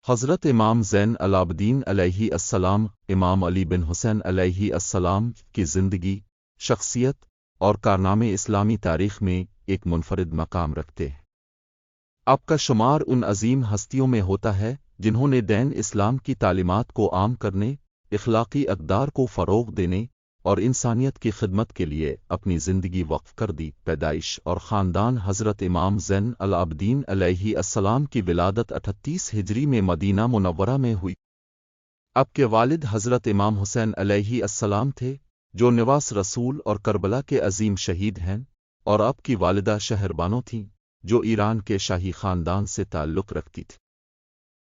حضرت امام زین العابدین علیہ السلام امام علی بن حسین علیہ السلام کی زندگی، شخصیت اور کارنامے اسلامی تاریخ میں ایک منفرد مقام رکھتے ہیں۔ آپ کا شمار ان عظیم ہستیوں میں ہوتا ہے جنہوں نے دین اسلام کی تعلیمات کو عام کرنے، اخلاقی اقدار کو فروغ دینے اور انسانیت کی خدمت کے لیے اپنی زندگی وقف کر دی۔ پیدائش اور خاندان: حضرت امام زین العابدین علیہ السلام کی ولادت 38 ہجری میں مدینہ منورہ میں ہوئی۔ آپ کے والد حضرت امام حسین علیہ السلام تھے، جو نواس رسول اور کربلا کے عظیم شہید ہیں، اور آپ کی والدہ شہر بانو تھیں، جو ایران کے شاہی خاندان سے تعلق رکھتی تھی۔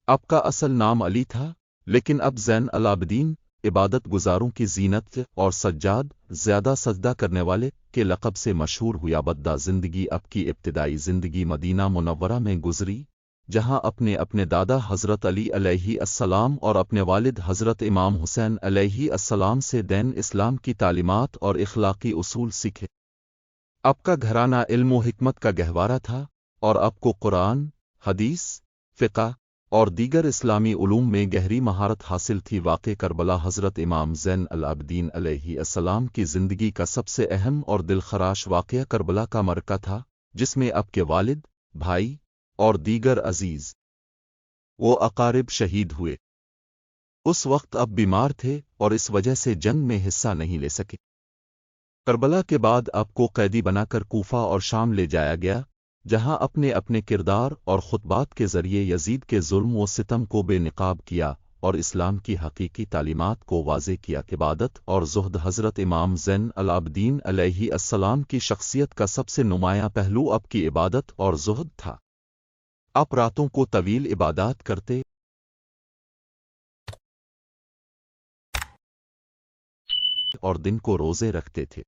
آپ کا اصل نام علی تھا، لیکن اب زین العابدین، عبادت گزاروں کی زینت، اور سجاد، زیادہ سجدہ کرنے والے کے لقب سے مشہور ہویا بدہ زندگی۔ آپ کی ابتدائی زندگی مدینہ منورہ میں گزری، جہاں اپنے دادا حضرت علی علیہ السلام اور اپنے والد حضرت امام حسین علیہ السلام سے دین اسلام کی تعلیمات اور اخلاقی اصول سیکھے۔ آپ کا گھرانہ علم و حکمت کا گہوارہ تھا، اور آپ کو قرآن، حدیث، فقہ اور دیگر اسلامی علوم میں گہری مہارت حاصل تھی۔ واقع کربلا: حضرت امام زین العابدین علیہ السلام کی زندگی کا سب سے اہم اور دلخراش واقعہ کربلا کا معرکہ تھا، جس میں آپ کے والد، بھائی اور دیگر عزیز و اقارب شہید ہوئے۔ اس وقت آپ بیمار تھے اور اس وجہ سے جنگ میں حصہ نہیں لے سکے۔ کربلا کے بعد آپ کو قیدی بنا کر کوفہ اور شام لے جایا گیا، جہاں اپنے کردار اور خطبات کے ذریعے یزید کے ظلم و ستم کو بے نقاب کیا اور اسلام کی حقیقی تعلیمات کو واضح کیا۔ عبادت اور زہد: حضرت امام زین العابدین علیہ السلام کی شخصیت کا سب سے نمایاں پہلو آپ کی عبادت اور زہد تھا۔ آپ راتوں کو طویل عبادات کرتے اور دن کو روزے رکھتے تھے۔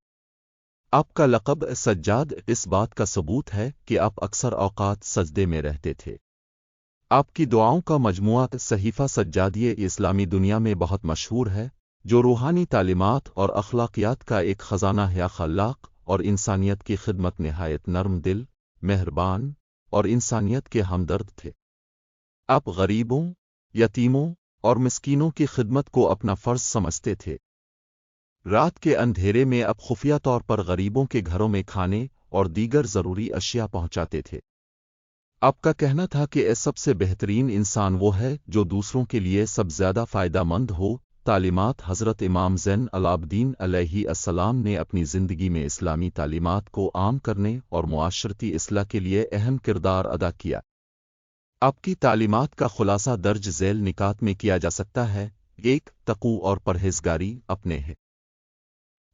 آپ کا لقب سجاد اس بات کا ثبوت ہے کہ آپ اکثر اوقات سجدے میں رہتے تھے۔ آپ کی دعاؤں کا مجموعہ صحیفہ سجادیہ اسلامی دنیا میں بہت مشہور ہے، جو روحانی تعلیمات اور اخلاقیات کا ایک خزانہ ہے۔ خلاق اور انسانیت کی خدمت، نہایت نرم دل، مہربان اور انسانیت کے ہمدرد تھے۔ آپ غریبوں، یتیموں اور مسکینوں کی خدمت کو اپنا فرض سمجھتے تھے۔ رات کے اندھیرے میں آپ خفیہ طور پر غریبوں کے گھروں میں کھانے اور دیگر ضروری اشیاء پہنچاتے تھے۔ آپ کا کہنا تھا کہ سب سے بہترین انسان وہ ہے جو دوسروں کے لیے سب زیادہ فائدہ مند ہو۔ تعلیمات: حضرت امام زین العابدین علیہ السلام نے اپنی زندگی میں اسلامی تعلیمات کو عام کرنے اور معاشرتی اصلاح کے لیے اہم کردار ادا کیا۔ آپ کی تعلیمات کا خلاصہ درج ذیل نکات میں کیا جا سکتا ہے: 1. تقوی اور پرہیزگاری اپنے ہے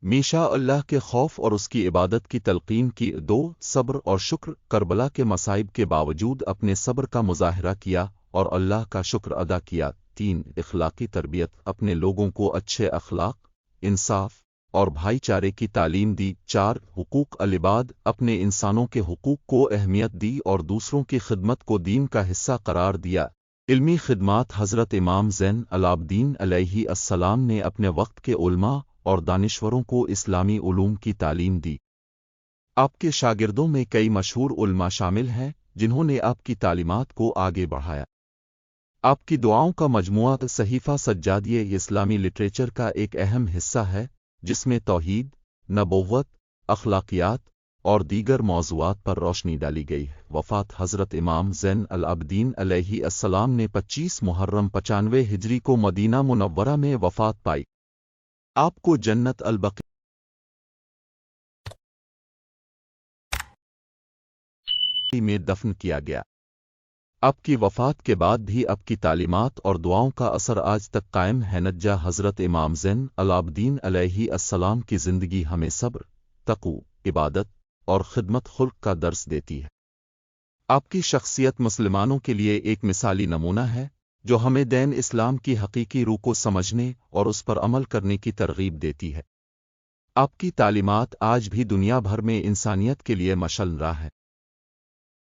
میشا اللہ کے خوف اور اس کی عبادت کی تلقین کی۔ 2. صبر اور شکر، کربلا کے مصائب کے باوجود اپنے صبر کا مظاہرہ کیا اور اللہ کا شکر ادا کیا۔ 3. اخلاقی تربیت، اپنے لوگوں کو اچھے اخلاق، انصاف اور بھائی چارے کی تعلیم دی۔ 4. حقوق العباد، اپنے انسانوں کے حقوق کو اہمیت دی اور دوسروں کی خدمت کو دین کا حصہ قرار دیا۔ علمی خدمات: حضرت امام زین العابدین علیہ السلام نے اپنے وقت کے علماء اور دانشوروں کو اسلامی علوم کی تعلیم دی۔ آپ کے شاگردوں میں کئی مشہور علماء شامل ہیں جنہوں نے آپ کی تعلیمات کو آگے بڑھایا۔ آپ کی دعاؤں کا مجموعہ صحیفہ سجادیہ اسلامی لٹریچر کا ایک اہم حصہ ہے، جس میں توحید، نبوت، اخلاقیات اور دیگر موضوعات پر روشنی ڈالی گئی ہے۔ وفات: حضرت امام زین العابدین علیہ السلام نے 25 محرم 95 ہجری کو مدینہ منورہ میں وفات پائی۔ آپ کو جنت البقیع میں دفن کیا گیا۔ آپ کی وفات کے بعد بھی آپ کی تعلیمات اور دعاؤں کا اثر آج تک قائم ہے۔ نتیجہ: حضرت امام زین العابدین علیہ السلام کی زندگی ہمیں صبر، تقوی، عبادت اور خدمت خلق کا درس دیتی ہے۔ آپ کی شخصیت مسلمانوں کے لیے ایک مثالی نمونہ ہے، جو ہمیں دین اسلام کی حقیقی روح کو سمجھنے اور اس پر عمل کرنے کی ترغیب دیتی ہے۔ آپ کی تعلیمات آج بھی دنیا بھر میں انسانیت کے لیے مشعل راہ ہے۔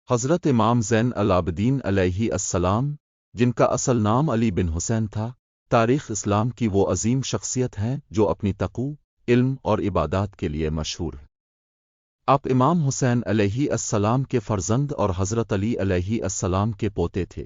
حضرت امام زین العابدین علیہ السلام، جن کا اصل نام علی بن حسین تھا، تاریخ اسلام کی وہ عظیم شخصیت ہیں جو اپنی تقوی، علم اور عبادات کے لیے مشہور ہے۔ آپ امام حسین علیہ السلام کے فرزند اور حضرت علی علیہ السلام کے پوتے تھے۔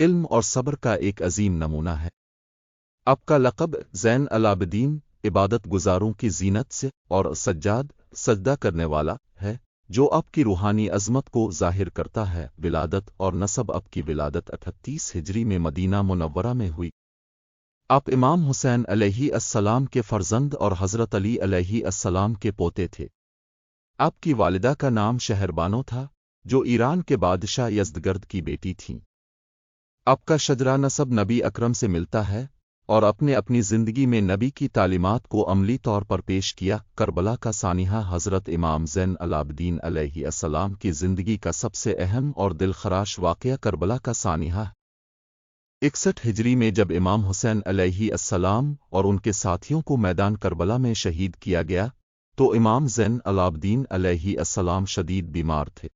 علم اور صبر کا ایک عظیم نمونہ ہے۔ آپ کا لقب زین العابدین عبادت گزاروں کی زینت سے اور سجاد سجدہ کرنے والا ہے، جو آپ کی روحانی عظمت کو ظاہر کرتا ہے۔ ولادت اور نسب: آپ کی ولادت 38 ہجری میں مدینہ منورہ میں ہوئی۔ آپ امام حسین علیہ السلام کے فرزند اور حضرت علی علیہ السلام کے پوتے تھے۔ آپ کی والدہ کا نام شہربانو تھا، جو ایران کے بادشاہ یزدگرد کی بیٹی تھیں۔ آپ کا شجرہ نسب نبی اکرم سے ملتا ہے اور اپنی زندگی میں نبی کی تعلیمات کو عملی طور پر پیش کیا۔ کربلا کا سانحہ: حضرت امام زین العابدین علیہ السلام کی زندگی کا سب سے اہم اور دل خراش واقعہ کربلا کا سانحہ 61 ہجری میں جب امام حسین علیہ السلام اور ان کے ساتھیوں کو میدان کربلا میں شہید کیا گیا تو امام زین العابدین علیہ السلام شدید بیمار تھے۔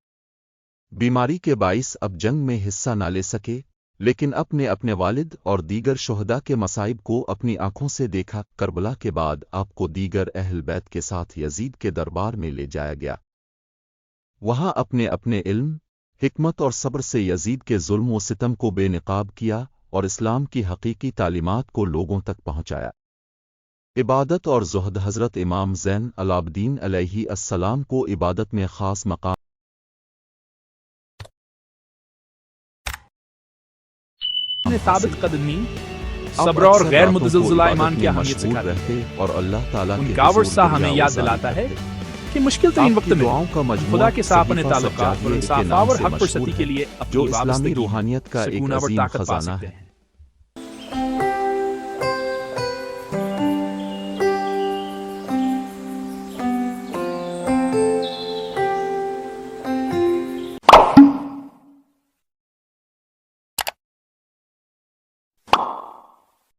بیماری کے باعث اب جنگ میں حصہ نہ لے سکے، لیکن اپنے والد اور دیگر شہداء کے مصائب کو اپنی آنکھوں سے دیکھا۔ کربلا کے بعد آپ کو دیگر اہل بیت کے ساتھ یزید کے دربار میں لے جایا گیا۔ وہاں اپنے علم، حکمت اور صبر سے یزید کے ظلم و ستم کو بے نقاب کیا اور اسلام کی حقیقی تعلیمات کو لوگوں تک پہنچایا۔ عبادت اور زہد: حضرت امام زین العابدین علیہ السلام کو عبادت میں خاص مقام ثابت قدمی، صبر اور غیر متزلزلہ ایمان کی اہمیت سکھاتے ہیں اور اللہ تعالیٰ ان کا ورثہ ہمیں یاد دلاتا ہے کہ مشکل ترین وقت میں خدا کے ساتھ اپنے تعلقات اور انصاف اور حق پرستی کے لیے جو اسلامی روحانیت کا ایک عظیم خزانہ ہے۔